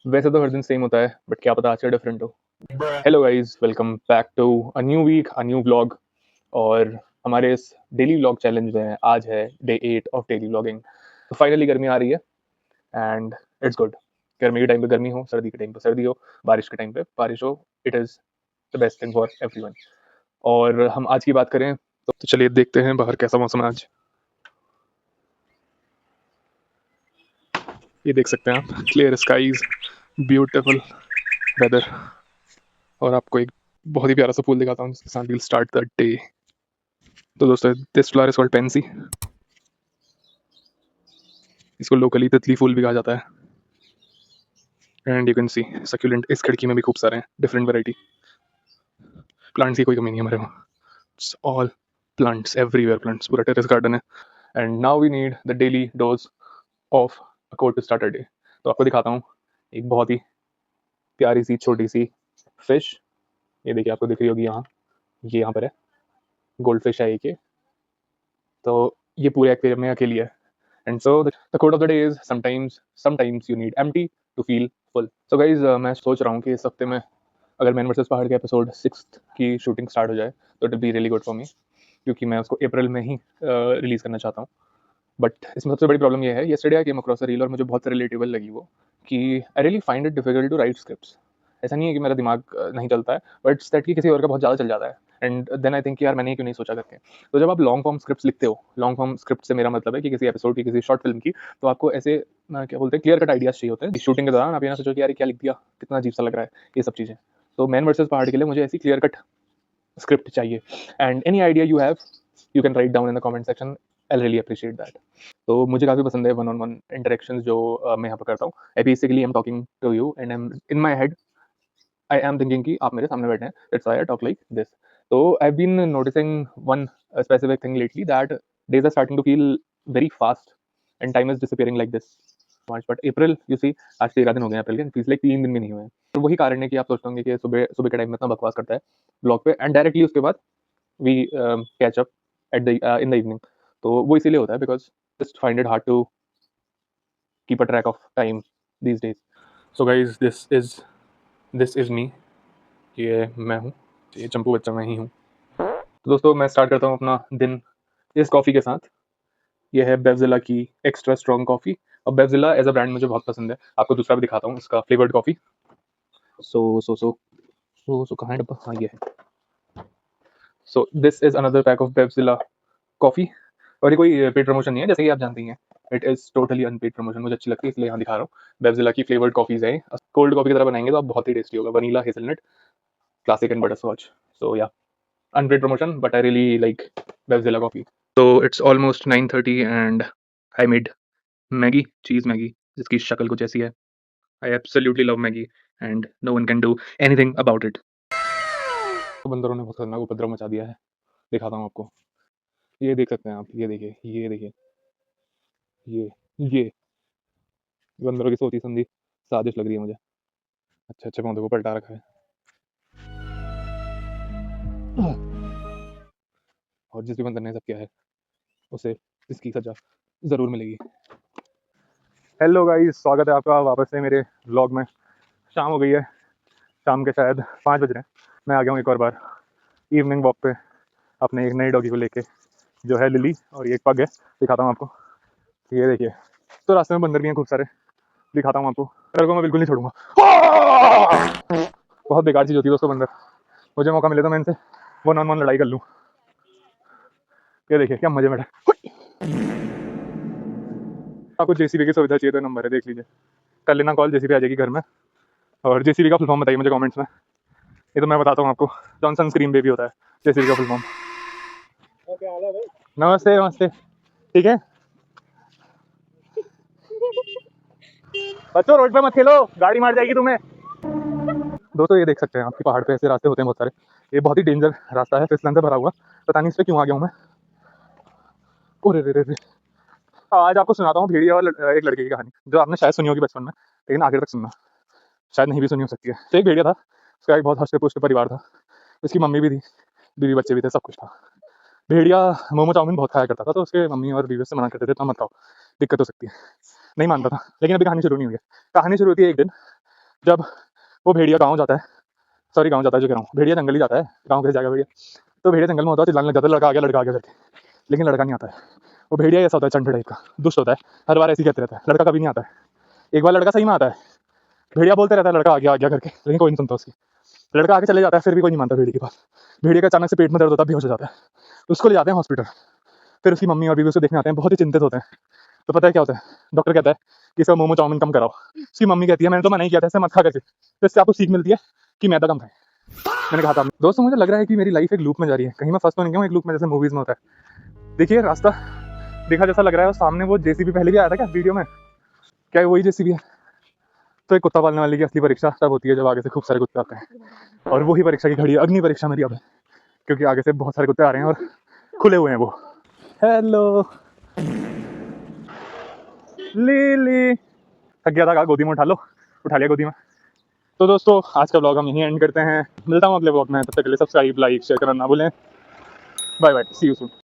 वैसे तो हर दिन सेम होता है बट क्या पता आज का डिफरेंट हो। Hello guys, welcome back to a new week, a new vlog. और हमारे इस डेली व्लॉग चैलेंज में आज है डे 8 ऑफ डेली व्लॉगिंग। तो फाइनली गर्मी आ रही है एंड इट्स गुड। गर्मी के टाइम पे गर्मी हो, सर्दी के टाइम पे सर्दी हो, बारिश के टाइम पे बारिश हो, it is the best thing for everyone. और हम आज की बात करें तो चलिए देखते हैं बाहर कैसा मौसम है आज। ये देख सकते हैं आप, क्लियर स्काईज, ब्यूटीफुल वेदर। और आपको एक बहुत ही प्यारा सा फूल दिखाता हूँ जिसके साथ विल स्टार्ट द डे। तो दोस्तों, this flower is called Pence. इसको लोकली तितली फूल भी कहा जाता है। And you can see succulent इस खिड़की में भी खूब सारे हैं, डिफरेंट वैरायटी। प्लांट्स की कोई कमी नहीं है हमारे वहाँ। It's all plants, everywhere plants, पूरा टेरेस गार्डन है। And now we need the daily dose of a code to start a day. तो आपको दिखाता हूँ एक बहुत ही प्यारी सी छोटी सी फिश। ये देखिए, आपको दिख रही होगी यहाँ, ये यहाँ पर है, गोल्ड फिश है एक ये। तो ये पूरे एक्वेरियम में अकेली है। And so the quote of the day is sometimes you need empty to feel full. So guys, मैं सोच रहा हूँ कि इस हफ्ते में अगर मैन वर्सेस पहाड़ के एपिसोड 6 की शूटिंग स्टार्ट हो जाए तो it will be really good for me, क्योंकि मैं उसको अप्रैल में ही रिलीज करना चाहता हूँ। बट इसमें सबसे बड़ी प्रॉब्लम ये है, yesterday I came across a reel और मुझे बहुत रिलेटेबल लगी वो, कि I really find it difficult to write scripts. ऐसा नहीं है कि मेरा दिमाग नहीं चलता है, बट इट्स दैट कि किसी और का बहुत ज़्यादा चल जाता है। एंड देन आई थिंक यार मैंने ये क्यों नहीं सोचा करके। तो जब आप लॉन्ग फॉर्म स्क्रिप्ट्स लिखते हो, लॉन्ग फॉर्म स्क्रिप्ट से मेरा मतलब है कि किसी एपिसोड की, किसी शॉर्ट फिल्म की, तो आपको ऐसे क्या बोलते हैं, क्लियर कट आइडियाज चाहिए होते हैं। शूटिंग के दौरान आप ये ना सोचो कि यार क्या लिख दिया, कितना अजीब सा लग रहा है, ये सब चीज़ें। तो मैन वर्सेस पहाड़ के लिए मुझे ऐसी क्लियर कट स्क्रिप्ट चाहिए। And any idea you have, you can write down in the comment section, I really appreciate that. तो मुझे काफ़ी पसंद है वन ऑन वन इंटरेक्शंस जो मैं यहाँ पर करता हूँ। I basically am talking to you and I am in my head, I am thinking कि आप मेरे सामने बैठे हैं, that's why I talk like this. तो I have been noticing one specific thing lately, that days are starting to feel very fast and time is disappearing like this March. But April, you see, आज 13 दिन हो गए अप्रैल के, feels like 3 दिन भी नहीं हुए हैं। तो वही कारण है कि आप सोचते होंगे कि सुबह सुबह के टाइम में इतना बकवास करता है ब्लॉग पे, एंड डायरेक्टली उसके बाद we catch up at the in the evening. तो वो इसीलिए होता है because just find it hard to keep a track of time these days. So guys, this is me. ये मैं हूँ, ये चंपू बच्चा मैं ही हूँ। तो दोस्तों, मैं स्टार्ट करता हूँ अपना दिन इस कॉफ़ी के साथ। ये है बेवजिला की एक्स्ट्रा स्ट्रॉन्ग कॉफ़ी। और बेवजिला एज अ ब्रांड मुझे बहुत पसंद है। आपको दूसरा भी दिखाता हूँ, इसका फ्लेवर्ड कॉफ़ी। सो कहाँ है डब्बा? हाँ, ये है। So this is another pack of Bevzilla coffee. और ये कोई पेड प्रमोशन नहीं है, जैसे कि आप जानती हैं। It is totally unpaid promotion, मुझे अच्छी लगती है इसलिए यहाँ दिखा रहा हूँ। बेवजिला की फ्लेवर्ड कॉफ़ीज़ है, कोल्ड कॉफ़ी की तरह बनाएंगे तो आप बहुत ही टेस्टी होगा। Vanilla, hazelnut, classic and butterscotch. So yeah, unpaid promotion, but I really like Bevzilla coffee. So it's almost 9:30 and I made Maggie, cheese Maggie, जिसकी शक्ल कुछ ऐसी है। I absolutely love Maggie and no one can do anything about it. तो बंदरों ने बहुत खतरनाक उपद्रव मचा दिया है, दिखाता हूँ आपको। ये देख सकते हैं आप, ये देखिए, ये देखिए, ये बंदरों की सोची समझी साजिश लग रही है मुझे। अच्छे अच्छे पौधों को पलटा रखा है। और जिस भी बंदर ने सब किया है उसे इसकी सजा ज़रूर मिलेगी। हेलो गाइस, स्वागत है आपका वापस से मेरे व्लॉग में। शाम हो गई है, शाम के शायद 5 बज रहे हैं। मैं आ गया हूँ एक और बार इवनिंग वॉक पे अपने एक नई डॉगी को लेके, जो है लिली, और ये एक पग है। दिखाता हूँ आपको, ये देखिए। तो रास्ते में बंदर भी हैं खूब सारे, दिखाता हूँ आपको। बंदर को मैं बिल्कुल नहीं छोड़ूंगा। बहुत बेकार चीज़ होती है दोस्तों बंदर। मुझे मौका मिले तो मैं इनसे वन ऑन वन लड़ाई कर लूँ। ये देखिए क्या मजे में है। आपको जेसीबी की सुविधा चाहिए तो नंबर है, देख लीजिए, कर लेना कॉल, जेसीबी आ जाएगी घर में। और जेसीबी का फुल फॉर्म बताइए मुझे कमेंट्स में, ये तो मैं बताता हूँ आपको। जॉनसन स्क्रीन बेबी होता है जेसीबी का फुल फॉर्म। नमस्ते नमस्ते, ठीक है बच्चों, रोड पे मत खेलो, गाड़ी मार जाएगी तुम्हें। दोस्तों, ये देख सकते हैं आपके पहाड़ पे ऐसे रास्ते होते हैं बहुत सारे। ये बहुत ही डेंजर रास्ता है, फिसलन से भरा हुआ। पता नहीं इस पे क्यों आ गया हूँ मैं। ओरे रे रे रे। आज आपको सुनाता हूँ भेड़िया और एक लड़के की कहानी, जो आपने शायद सुनी होगी बचपन में, लेकिन आगे तक सुनना, शायद नहीं भी सुनी हो सकती है। तो एक भेड़िया था, उसका एक बहुत हष्ट पुष्ट परिवार था। उसकी मम्मी भी थी, बीवी बच्चे भी थे, सब कुछ था। भेड़िया मोमो चाउमीन बहुत खाया करता था, तो उसके मम्मी और बीवी से मना करते थे, इतना मत खाओ, दिक्कत हो सकती है। नहीं मानता था, लेकिन अभी कहानी शुरू नहीं हुई है। कहानी शुरू होती है एक दिन जब वो भेड़िया गाँव जाता है, सॉरी गाँव जाता है जो कह रहा हूँ, भेड़िया जंगल ही जाता है, गाँव कैसे जाएगा भेड़िया, तो भेड़िया जंगल में होता है, चिल्लाने लग जाता है लड़का आ गया करके, लेकिन लड़का नहीं आता है। वो भेड़िया ऐसा होता है चंटे टाइप का, दुष्ट होता है, हर बार ऐसे ही कहते रहता है, लड़का कभी नहीं आता है। एक बार लड़का सही में आता है, भेड़िया बोलते रहता है लड़का आ गया करके, लेकिन कोई नहीं सुनता उसकी। लड़का आगे चले जाता है, फिर भी कोई नहीं मानता भेड़िया के पास। भेड़िया का अचानक से पेट में दर्द होता है, बेहोश हो जाता है, उसको ले जाते हैं हॉस्पिटल। फिर उसकी मम्मी और बीवी उसको देखने आते हैं, बहुत ही चिंतित होते हैं। तो पता है क्या होता है, डॉक्टर कहता है कि इसका मोमो चाउमीन कम कराओ। उसकी मम्मी कहती है मैंने तो मना ही किया था, इससे मत खा करके, तो इससे आपको सीख मिलती है कि मैदा कम खाएं। मैंने कहा था दोस्तों, मुझे लग रहा है कि मेरी लाइफ एक लूप में जा रही है, कहीं मैं फंस तो नहीं गया हूँ एक लूप में, जैसे मूवीज में होता है। देखिए रास्ता देखा जैसा लग रहा है, और सामने वो जेसीबी पहले भी आया था क्या वीडियो में, क्या वही जेसीबी है? तो एक कुत्ता पालने वाले की असली परीक्षा तब होती है जब आगे से खूब सारे कुत्ते आते हैं, और वही परीक्षा की घड़ी है, अग्नि परीक्षा मेरी अब है, क्योंकि आगे से बहुत सारे कुत्ते आ रहे हैं और खुले हुए हैं वो। हेलो लीली, थक गया था, कहा गोदी में उठा लो, उठा लिया गोदी में। तो दोस्तों आज का ब्लॉग हम यहीं एंड करते हैं, मिलता हूँ अगले ब्लॉग में, तब तक के लिए सब्सक्राइब लाइक शेयर करना ना भूलें। Bye bye, see you soon.